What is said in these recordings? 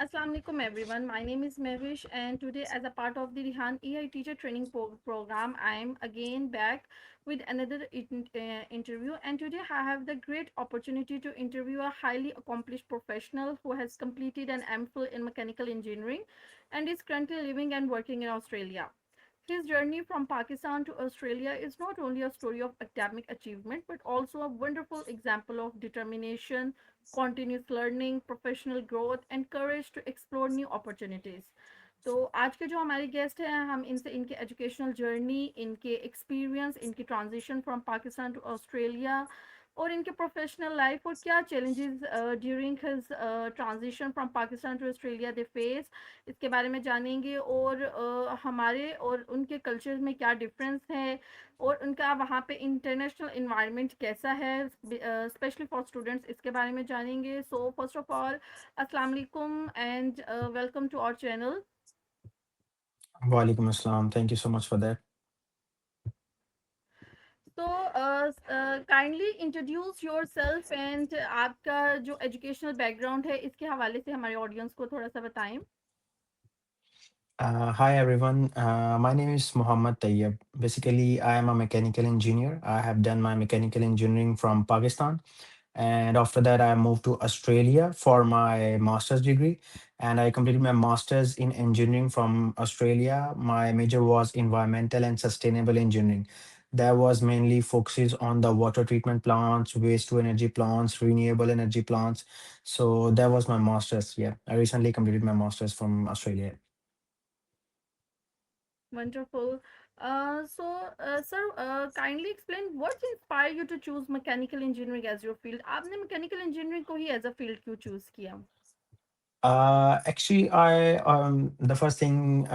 Assalamu alaikum everyone. My name is Mehwish and today as a part of the Rihan AI teacher training program, I am again back with another interview, and today I have the great opportunity to interview a highly accomplished professional who has completed an MPhil in mechanical engineering and is currently living and working in Australia. His journey from Pakistan to Australia is not only a story of academic achievement but also a wonderful example of determination, continuous learning, professional growth and courage to explore new opportunities. तो आज के जो हमारे guest हैं हम इनसे इनके educational journey, इनके एक्सपीरियंस, इनकी transition from Pakistan to Australia और इनके प्रोफेशनल लाइफ और क्या challenges during his transition from Pakistan to Australia they face, इसके बारे में जानेंगे। और हमारे और उनके कल्चर में क्या डिफरेंस है और उनका वहाँ पे इंटरनेशनल इन्वायरमेंट कैसा है, स्पेशली फॉर स्टूडेंट्स, इसके बारे में जानेंगे। सो फर्स्ट ऑफ ऑल अस्सलाम वालेकुम and welcome to our channel. Walaikum Assalam. Thank you so much for that. तो kindly introduce yourself and आपका जो एजुकेशनल बैकग्राउंड है इसके हवाले से हमारे ऑडियंस को थोड़ा सा बताएं। Hi everyone. My name is Muhammad Tayyab. Basically, I am a mechanical engineer. I have done my mechanical engineering from Pakistan, and after that, I moved to Australia for my master's degree, and I completed my master's in engineering from Australia. My major was environmental and sustainable engineering. That was mainly focuses on the water treatment plants, waste to energy plants, renewable energy plants. So that was my master's. Yeah, I recently completed my master's from Australia. Wonderful. Sir, kindly explain what inspired you to choose mechanical engineering as your field. आपने mechanical engineering को ही as a field क्यों choose किया? Actually, I the first thing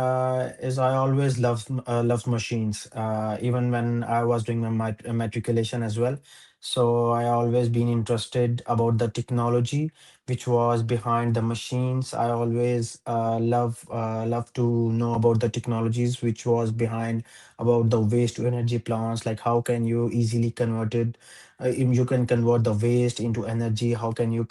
is I always loved machines. Even when I was doing my matriculation as well. So I always been interested about the technology which was behind the machines. I always love to know about the technologies which was behind about the waste to energy plants. Like how can you easily convert it, you can convert the waste into energy. How can you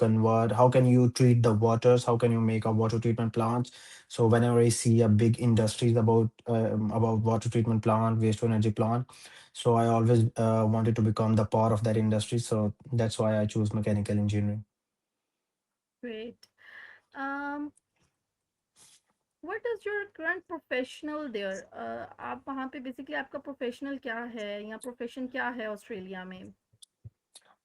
treat the waters, how can you make a water treatment plants. So whenever I see a big industries about water treatment plant, waste to energy plant, so I always wanted to become the part of that industry. So that's why I choose mechanical engineering. Great. Um, what is your current professional there? आप वहाँ पे basically आपका professional क्या है या profession क्या है Australia में?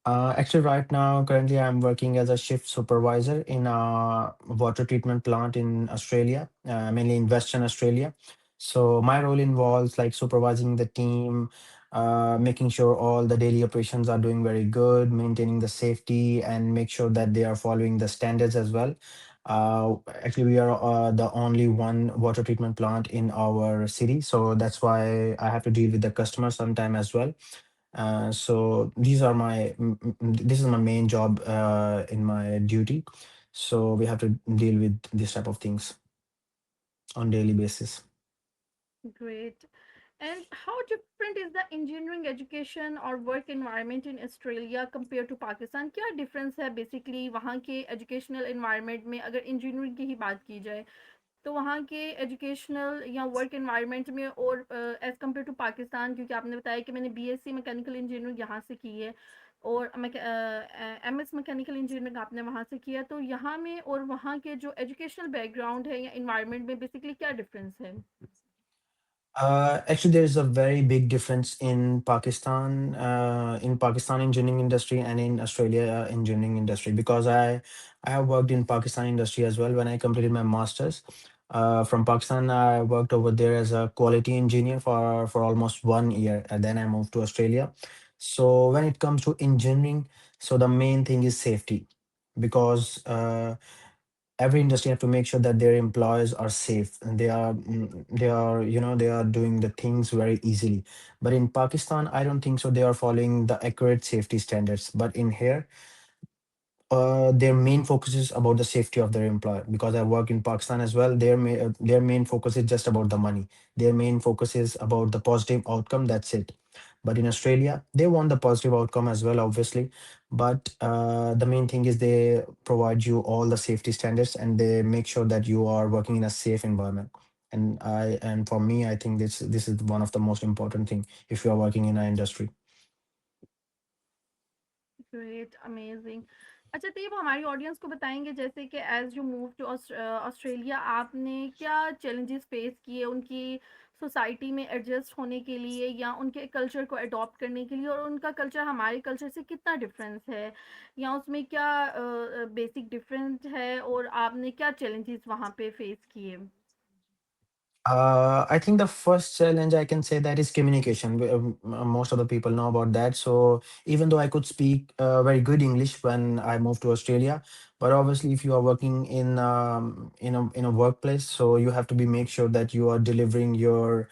Actually, right now, currently, I'm working as a shift supervisor in a water treatment plant in Australia, mainly in Western Australia. So my role involves like supervising the team, making sure all the daily operations are doing very good, maintaining the safety, and make sure that they are following the standards as well. Actually, we are the only one water treatment plant in our city, so that's why I have to deal with the customers sometime as well. So this is my main job in my duty. So we have to deal with this type of things on daily basis. Great. And how different is the engineering education or work environment in Australia compared to Pakistan? क्या difference है basically वहाँ के educational environment में, अगर engineering की ही बात की जाए तो वहाँ के एजुकेशनल या वर्क एनवायरनमेंट में और एज़ कम्पेयर टू पाकिस्तान, क्योंकि आपने बताया कि मैंने बीएससी मैकेनिकल इंजीनियरिंग यहाँ से की है और एमएस मैकेनिकल इंजीनियरिंग आपने वहाँ से किया, तो यहाँ में और वहाँ के जो एजुकेशनल बैकग्राउंड है या इन्वायरमेंट में बेसिकली क्या डिफरेंस है? Actually, there is a very big difference in Pakistan engineering industry and in Australia engineering industry, because I have worked in Pakistan industry as well when I completed my masters. From Pakistan, I worked over there as a quality engineer for almost 1 year, and then I moved to Australia. So when it comes to engineering, so the main thing is safety, because every industry have to make sure that their employees are safe and they are doing the things very easily. But in Pakistan, I don't think so they are following the accurate safety standards. But in here, their main focus is about the safety of their employer, because I work in Pakistan as well. Their main focus is just about the money. Their main focus is about the positive outcome, that's it. But in Australia, they want the positive outcome as well, obviously. But the main thing is they provide you all the safety standards, and they make sure that you are working in a safe environment. And for me, I think this is one of the most important thing if you are working in an industry. Great, amazing. अच्छा, तो ये वो हमारी audience को बताएंगे जैसे कि as you move to Australia आपने क्या चैलेंजेस फेस किए उनकी सोसाइटी में एडजस्ट होने के लिए या उनके कल्चर को अडॉप्ट करने के लिए, और उनका कल्चर हमारे कल्चर से कितना डिफरेंस है या उसमें क्या बेसिक डिफरेंस है, और आपने क्या चैलेंजेस वहाँ पे फेस किए? I think the first challenge I can say that is communication. Most of the people know about that. So even though I could speak very good English when I moved to Australia, but obviously if you are working in a workplace, so you have to be make sure that you are delivering your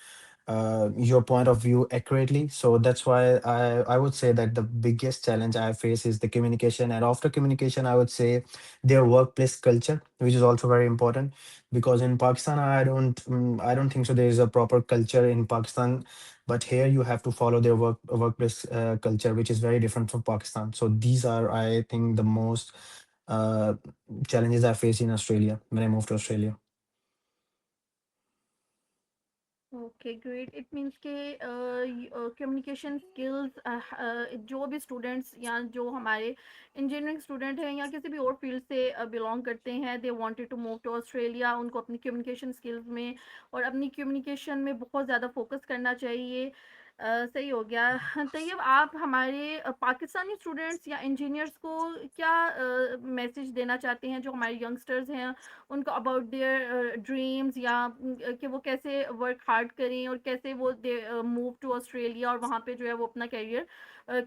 point of view accurately. So that's why I would say that the biggest challenge I face is the communication. And after communication, I would say their workplace culture, which is also very important, because in Pakistan, I don't think so there is a proper culture in Pakistan, but here you have to follow their workplace culture, which is very different from Pakistan. So these are, I think, the most uh, challenges I face in Australia when I moved to Australia. Okay, great. It means के communication skills जो भी students या जो हमारे engineering student हैं या किसी भी और फील्ड से बिलोंग करते हैं, they wanted to move to Australia, उनको अपनी कम्युनिकेशन स्किल्स में और अपनी कम्युनिकेशन में बहुत ज़्यादा फोकस करना चाहिए। सही हो गया। तैयब, आप हमारे पाकिस्तानी स्टूडेंट्स या इंजीनियर्स को क्या मैसेज देना चाहते हैं जो हमारे यंगस्टर्स हैं उनको अबाउट देयर ड्रीम्स, या कि वो कैसे वर्क हार्ड करें और कैसे वो मूव टू ऑस्ट्रेलिया और वहाँ पे जो है वो अपना करियर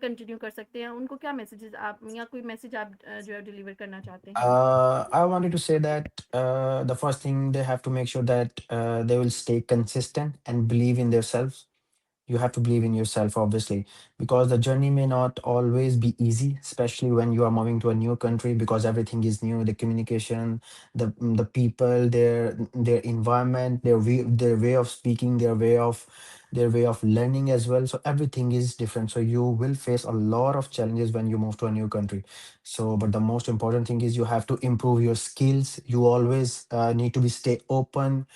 कंटिन्यू कर सकते हैं? उनको क्या मैसेजेस आप या कोई मैसेज आप जो है डिलीवर करना चाहते हैं? I wanted to say that the first thing they have to make sure that they will stay consistent and believe in themselves. You have to believe in yourself, obviously, because the journey may not always be easy, especially when you are moving to a new country, because everything is new, the communication, the people, their environment, their way of speaking, their way of learning as well. So everything is different, so you will face a lot of challenges when you move to a new country. So but the most important thing is you have to improve your skills. You always need to be stay open,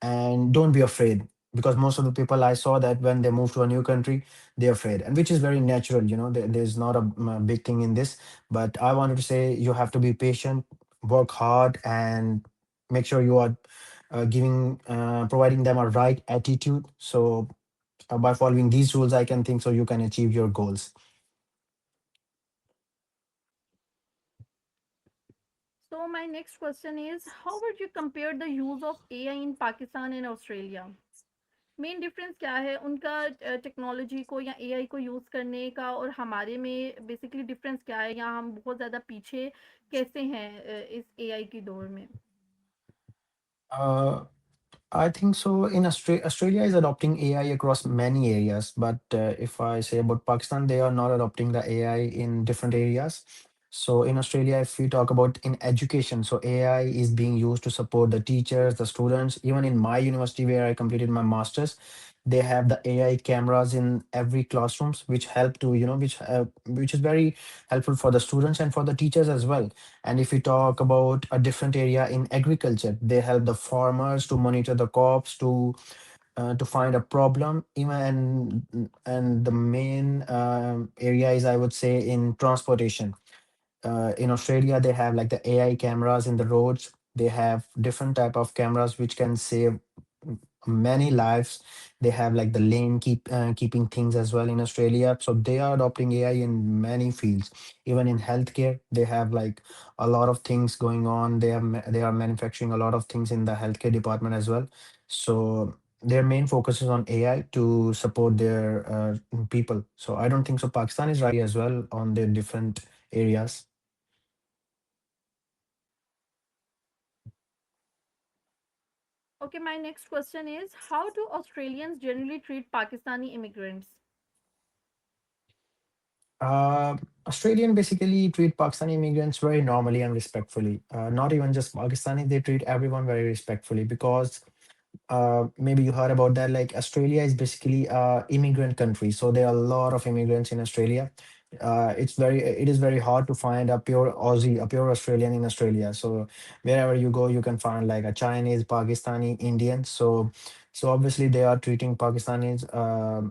and don't be afraid, because most of the people I saw that when they move to a new country, they're afraid, and which is very natural. There's not a big thing in this. But I wanted to say you have to be patient, work hard, and make sure you are giving providing them a right attitude. So by following these rules, I can think so you can achieve your goals. So my next question is, how would you compare the use of AI in Pakistan and Australia? Main difference क्या है उनका technology को या AI को use करने का, और हमारे में बेसिकली डिफरेंस क्या है, या हम बहुत ज़्यादा पीछे कैसे हैं इस एआई की दौर में? uh, I think so. In Australia is adopting AI across many areas, but if I say about Pakistan, they are not adopting the AI in different areas. So in Australia, if we talk about in education, so AI is being used to support the teachers, the students. Even in my university where I completed my masters, they have the AI cameras in every classrooms, which help to which is very helpful for the students and for the teachers as well. And if we talk about a different area in agriculture, they help the farmers to monitor the crops, to find a problem. Even and the main area is, I would say, in transportation. In Australia, they have like the AI cameras in the roads. They have different type of cameras which can save many lives. They have like the keeping things as well in Australia. So they are adopting AI in many fields. Even in healthcare, they have like a lot of things going on. They are manufacturing a lot of things in the healthcare department as well. So their main focus is on AI to support their people. So I don't think so. Pakistan is right as well on their different areas. Okay, my next question is, how do Australians generally treat Pakistani immigrants? Uh, Australian basically treat Pakistani immigrants very normally and respectfully. Not even just Pakistani, they treat everyone very respectfully, because maybe you heard about that. Like Australia is basically a immigrant country, so there are a lot of immigrants in Australia. It is very hard to find a pure Aussie, a pure Australian in Australia. So wherever you go, you can find like a Chinese, Pakistani, Indian. So obviously they are treating Pakistanis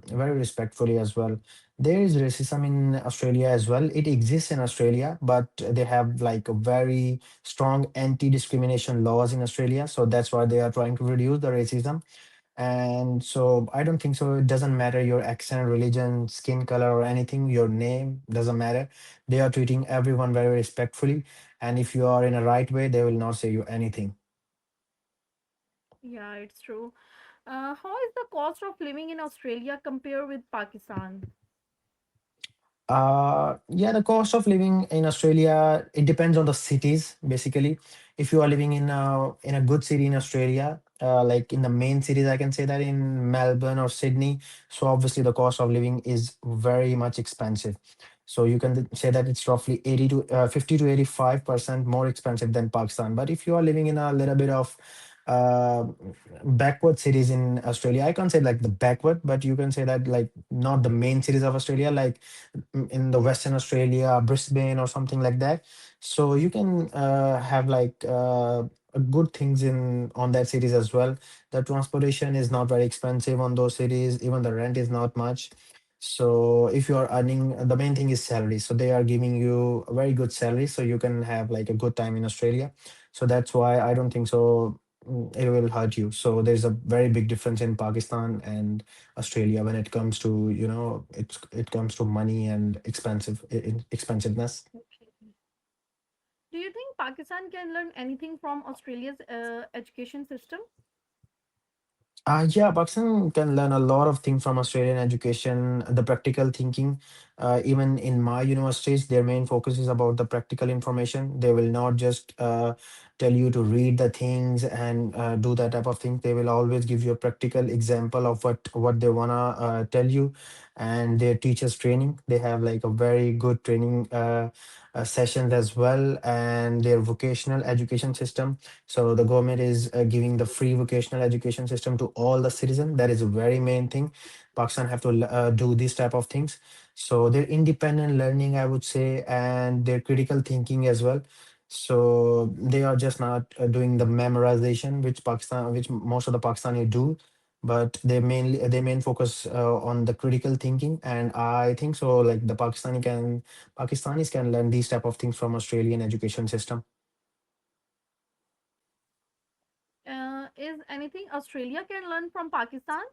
very respectfully as well. There is racism in Australia as well. It exists in Australia, but they have like a very strong anti-discrimination laws in Australia. So that's why they are trying to reduce the racism. And so I don't think so. It doesn't matter your accent, religion, skin color, or anything. Your name doesn't matter. They are treating everyone very respectfully. And if you are in a right way, they will not say you anything. Yeah, it's true. How is the cost of living in Australia compared with Pakistan? Yeah, the cost of living in Australia, it depends on the cities, basically. If you are living in a good city in Australia, like in the main cities, I can say that in Melbourne or Sydney, so obviously the cost of living is very much expensive. So you can say that it's roughly 80 to 50 to 85% more expensive than Pakistan. But if you are living in a little bit of uh, backward cities in Australia, I can't say like the backward, but you can say that like not the main cities of Australia, like in the Western Australia, Brisbane or something like that. So you can have like good things in on that cities as well. The transportation is not very expensive on those cities. Even the rent is not much. So if you are earning, the main thing is salary. So they are giving you a very good salary, so you can have like a good time in Australia. So that's why I don't think so. It will hurt you. So there's a very big difference in Pakistan and Australia when it comes to, it comes to money and expensiveness. Okay. Do you think Pakistan can learn anything from Australia's education system? Yeah, Pakistan can learn a lot of things from Australian education, the practical thinking. Even in my universities, their main focus is about the practical information. They will not just tell you to read the things and do that type of thing. They will always give you a practical example of what they wanna tell you. And their teachers training, they have like a very good training sessions as well, and their vocational education system. So the government is giving the free vocational education system to all the citizens. That is a very main thing. Pakistan have to do these type of things. So their independent learning, I would say, and their critical thinking as well. So they are just not doing the memorization, which most of the Pakistani do, but they main focus on the critical thinking. And I think so, like the Pakistanis can learn these type of things from Australian education system. Is anything Australia can learn from Pakistan?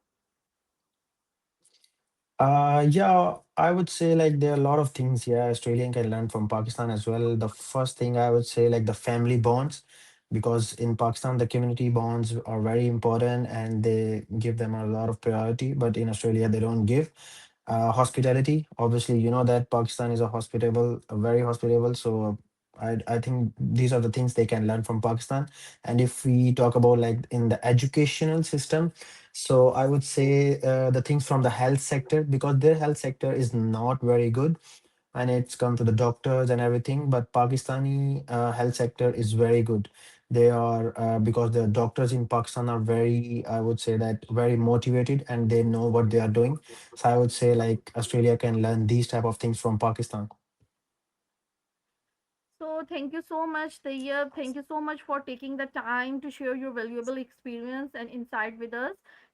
Yeah, I would say like there are a lot of things, yeah, Australian can learn from Pakistan as well. The first thing I would say like the family bonds, because in Pakistan the community bonds are very important and they give them a lot of priority, but in Australia they don't give. Hospitality, obviously, you know that Pakistan is a very hospitable. So I think these are the things they can learn from Pakistan. And if we talk about like in the educational system, so I would say the things from the health sector, because their health sector is not very good when it's come to the doctors and everything. But Pakistani health sector is very good. They are because the doctors in Pakistan are very, I would say that very motivated and they know what they are doing. So I would say like Australia can learn these type of things from Pakistan. So, thank you so much, Tayyab. Thank you so much for taking the time to share your valuable experience and insight with us.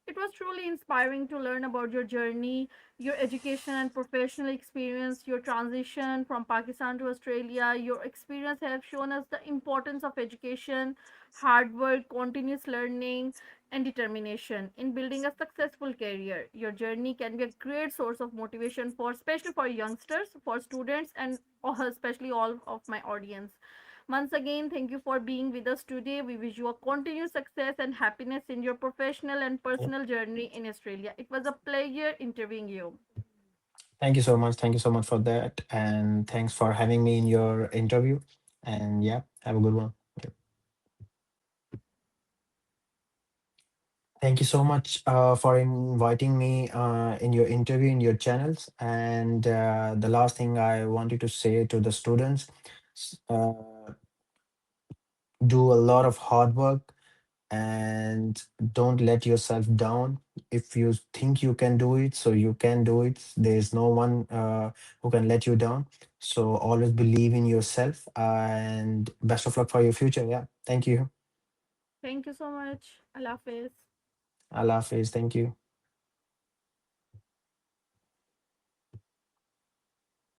It was truly inspiring to learn about your journey, your education and professional experience, your transition from Pakistan to Australia. Your experience have shown us the importance of education, hard work, continuous learning, and determination in building a successful career. Your journey can be a great source of motivation for, especially for youngsters, for students, and especially all of my audience. Once again, thank you for being with us today. We wish you a continued success and happiness in your professional and Yeah. personal journey in Australia. It was a pleasure interviewing you. Thank you so much. Thank you so much for that. And thanks for having me in your interview. And yeah, have a good one. Yeah. Thank you so much for inviting me in your interview in your channels. And the last thing I wanted to say to the students, do a lot of hard work, and don't let yourself down. If you think you can do it, so you can do it. There's no one who can let you down. So always believe in yourself, and best of luck for your future. Yeah, thank you. Thank you so much. Allah Hafiz. Allah Hafiz. Thank you.